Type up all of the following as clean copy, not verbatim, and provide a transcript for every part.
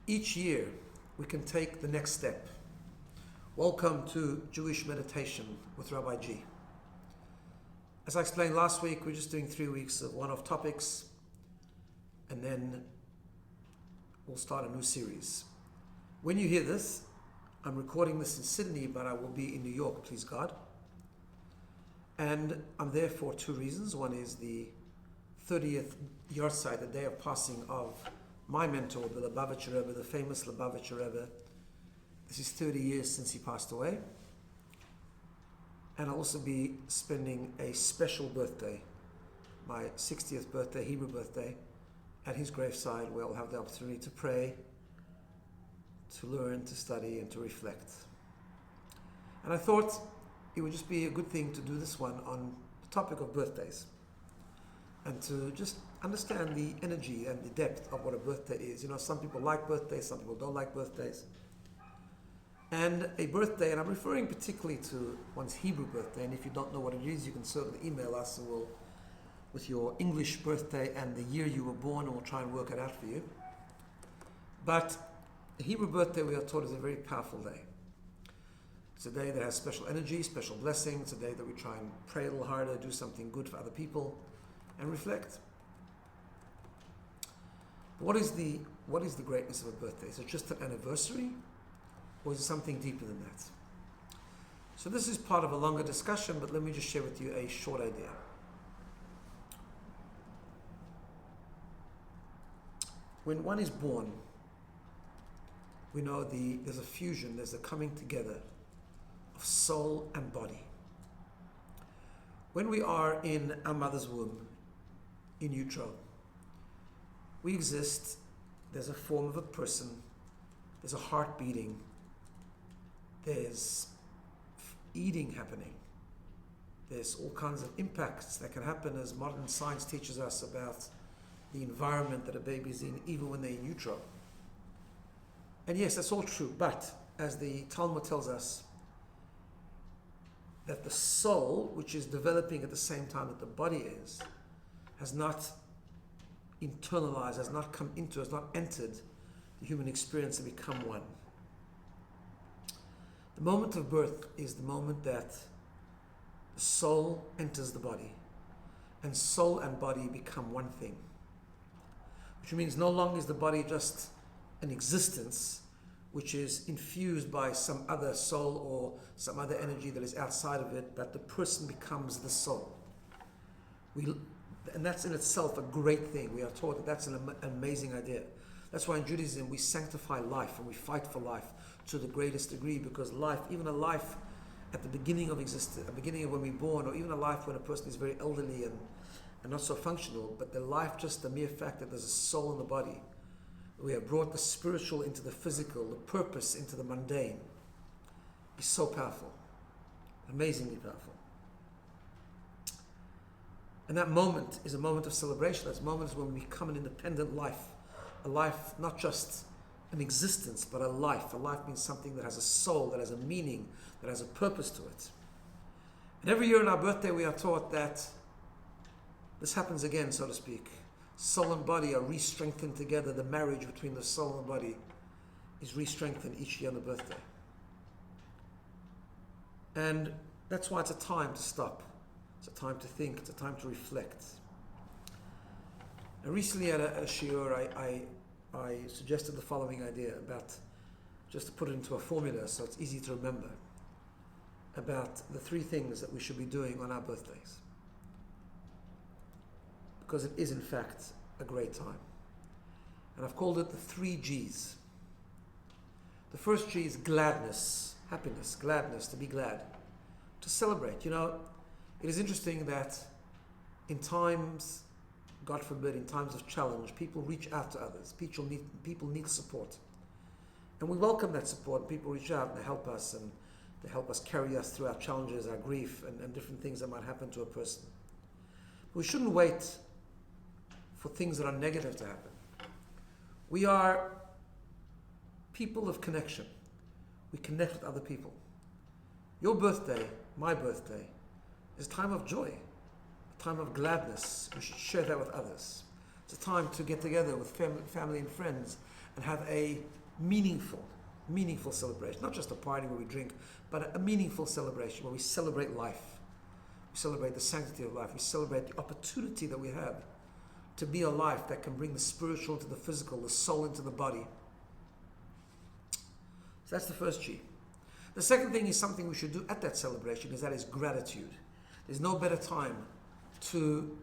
each year we can take the next step. Welcome to Jewish Meditation with Rabbi G. As I explained last week, we're just doing 3 weeks of one-off topics, and then we'll start a new series. When you hear this, I'm recording this in Sydney, but I will be in New York, please God. And I'm there for 2 reasons. One is the 30th yahrzeit, the day of passing of my mentor, the Lubavitcher Rebbe, the famous Lubavitcher Rebbe. This is 30 years since he passed away. And I'll also be spending a special birthday, my 60th birthday, Hebrew birthday, at his graveside, where I'll have the opportunity to pray, to learn, to study, and to reflect. And I thought it would just be a good thing to do this one on the topic of birthdays, and to just understand the energy and the depth of what a birthday is. You know, some people like birthdays, some people don't like birthdays. And a birthday, and I'm referring particularly to one's Hebrew birthday, and if you don't know what it is, you can certainly email us and we'll, with your English birthday and the year you were born, and we'll try and work it out for you. But a Hebrew birthday, we are taught, is a very powerful day. It's a day that has special energy, special blessing. It's a day that we try and pray a little harder, do something good for other people, and reflect. But what is the greatness of a birthday? Is it just an anniversary? Or is it something deeper than that? So this is part of a longer discussion, but let me just share with you a short idea. When one is born, we know there's a fusion, there's a coming together of soul and body. When we are in our mother's womb, in utero, we exist, there's a form of a person, there's a heart beating, there's eating happening. There's all kinds of impacts that can happen, as modern science teaches us, about the environment that a baby's in, even when they're in utero. And yes, that's all true, but as the Talmud tells us, that the soul, which is developing at the same time that the body is, has not internalized, has not come into, has not entered the human experience to become one. The moment of birth is the moment that the soul enters the body, and soul and body become one thing. Which means no longer is the body just an existence which is infused by some other soul or some other energy that is outside of it, but the person becomes the soul. And that's in itself a great thing. We are taught that that's an amazing idea. That's why in Judaism we sanctify life and we fight for life to the greatest degree, because life, even a life at the beginning of existence, at the beginning of when we're born, or even a life when a person is very elderly and not so functional, but the life, just the mere fact that there's a soul in the body, we have brought the spiritual into the physical, the purpose into the mundane, is so powerful, amazingly powerful. And that moment is a moment of celebration. That moment is when we become an independent life, a life not just an existence, but a life. A life means something that has a soul, that has a meaning, that has a purpose to it. And every year on our birthday we are taught that this happens again, so to speak. Soul and body are re-strengthened together. The marriage between the soul and body is re-strengthened each year on the birthday. And that's why it's a time to stop. It's a time to think. It's a time to reflect. And recently at a shiur, I suggested the following idea about, just to put it into a formula so it's easy to remember, about the 3 things that we should be doing on our birthdays. Because it is in fact a great time. And I've called it the 3 G's. The first G is gladness, happiness, gladness, to be glad, to celebrate. You know, it is interesting that in times, God forbid, in times of challenge, people reach out to others. People need support. And we welcome that support. People reach out and they help us, and they help us carry us through our challenges, our grief, and different things that might happen to a person. We shouldn't wait for things that are negative to happen. We are people of connection. We connect with other people. Your birthday, my birthday, is a time of joy, a time of gladness. We should share that with others. It's a time to get together with family and friends and have a meaningful celebration. Not just a party where we drink, but a meaningful celebration where we celebrate life. We celebrate the sanctity of life. We celebrate the opportunity that we have to be a life that can bring the spiritual into the physical, the soul into the body. So that's the first G. The second thing is something we should do at that celebration, that is gratitude. There's no better time to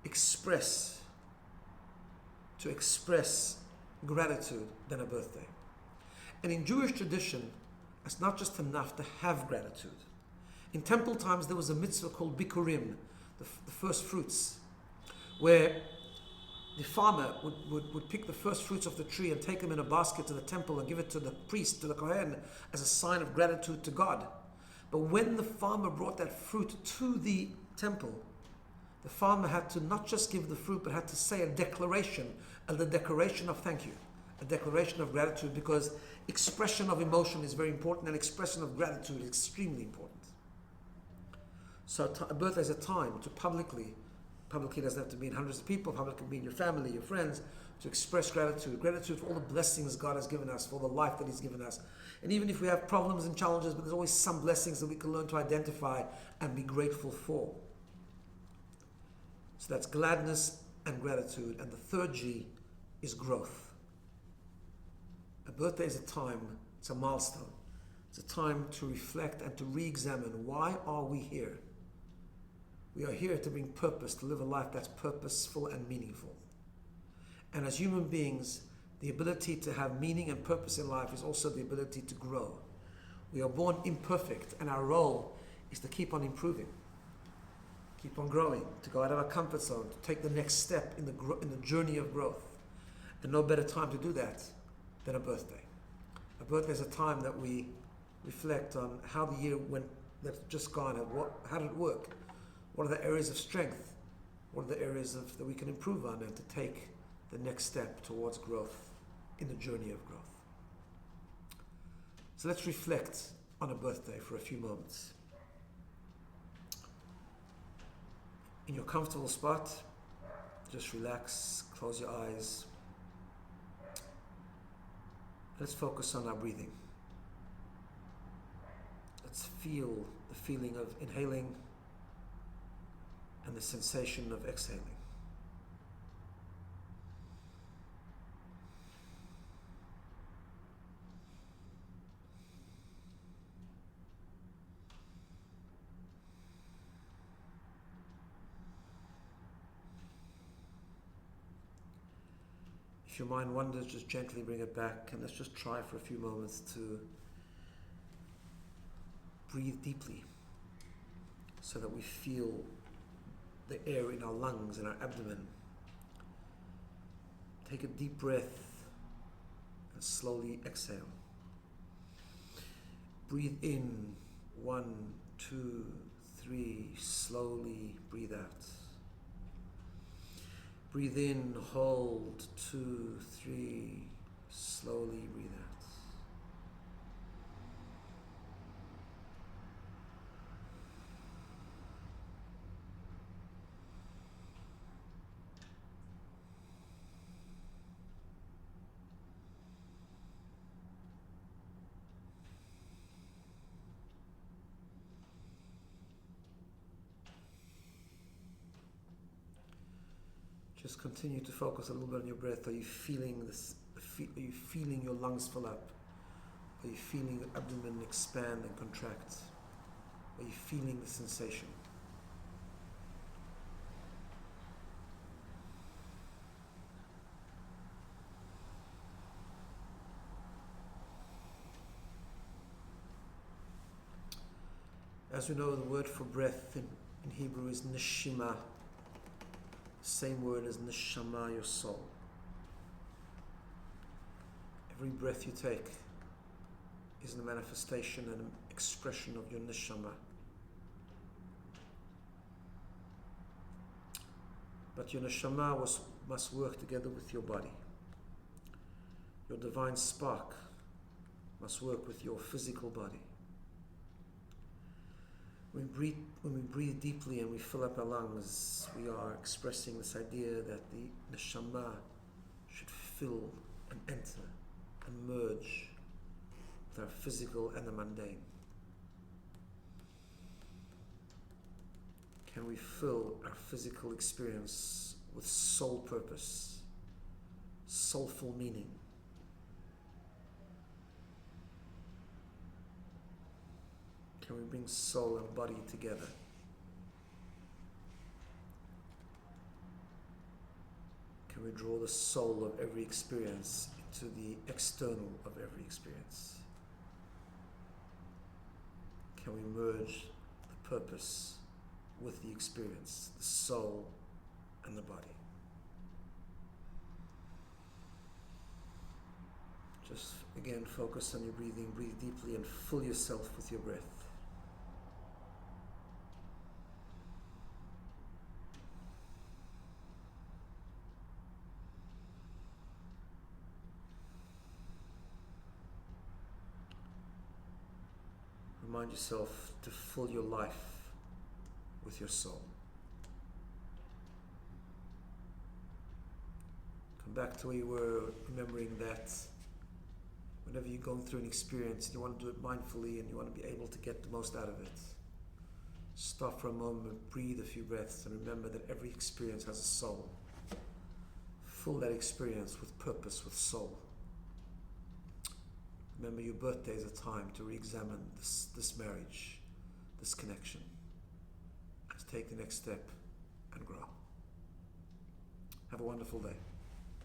express gratitude than a birthday. And in Jewish tradition, it's not just enough to have gratitude. In temple times, there was a mitzvah called bikurim, the first fruits, where the farmer would pick the first fruits of the tree and take them in a basket to the temple and give it to the priest, to the Kohen, as a sign of gratitude to God. But when the farmer brought that fruit to the temple, the farmer had to not just give the fruit, but had to say a declaration of thank you, a declaration of gratitude, because expression of emotion is very important and expression of gratitude is extremely important. So a birthday is a time to publicly doesn't have to be in hundreds of people, publicly can be in your family, your friends, to express gratitude for all the blessings God has given us, for the life that He's given us. And even if we have problems and challenges, but there's always some blessings that we can learn to identify and be grateful for. So that's gladness and gratitude. And the third G is growth. A birthday is a time, it's a milestone. It's a time to reflect and to re-examine, why are we here? We are here to bring purpose, to live a life that's purposeful and meaningful. And as human beings, the ability to have meaning and purpose in life is also the ability to grow. We are born imperfect, and our role is to keep on improving, keep on growing, to go out of our comfort zone, to take the next step in the journey of growth. And no better time to do that than a birthday. A birthday is a time that we reflect on how the year went that's just gone, and how did it work? What are the areas of strength? What are the areas that we can improve on, and to take the next step towards growth in the journey of growth? So let's reflect on a birthday for a few moments. In your comfortable spot, just relax, close your eyes. Let's focus on our breathing. Let's feel the feeling of inhaling and the sensation of exhaling. If your mind wanders, just gently bring it back, and let's just try for a few moments to breathe deeply so that we feel the air in our lungs and our abdomen. Take a deep breath and slowly exhale. Breathe in, 1, 2, 3, slowly breathe out. Breathe in, hold, 2, 3, slowly breathe out. Just continue to focus a little bit on your breath. Are you feeling this? Are you feeling your lungs fill up? Are you feeling your abdomen expand and contract? Are you feeling the sensation? As we know, the word for breath in Hebrew is neshima. Same word as neshama, your soul. Every breath you take is a manifestation and an expression of your neshama. But your neshama must work together with your body. Your divine spark must work with your physical body. When we breathe deeply and we fill up our lungs, we are expressing this idea that the neshama should fill and enter physical and the mundane? Can we fill our physical experience with soul purpose, soulful meaning? Can we bring soul and body together? Can we draw the soul of every experience into the external of every experience? Can we merge the purpose with the experience, the soul and the body? Just again focus on your breathing, breathe deeply and fill yourself with your breath. Remind yourself to fill your life with your soul. Come back to where you were, remembering that whenever you're going through an experience, you want to do it mindfully and you want to be able to get the most out of it. Stop for a moment, breathe a few breaths, and remember that every experience has a soul. Fill that experience with purpose, with soul. Remember, your birthday is a time to re-examine this marriage, this connection. Let's take the next step and grow. Have a wonderful day.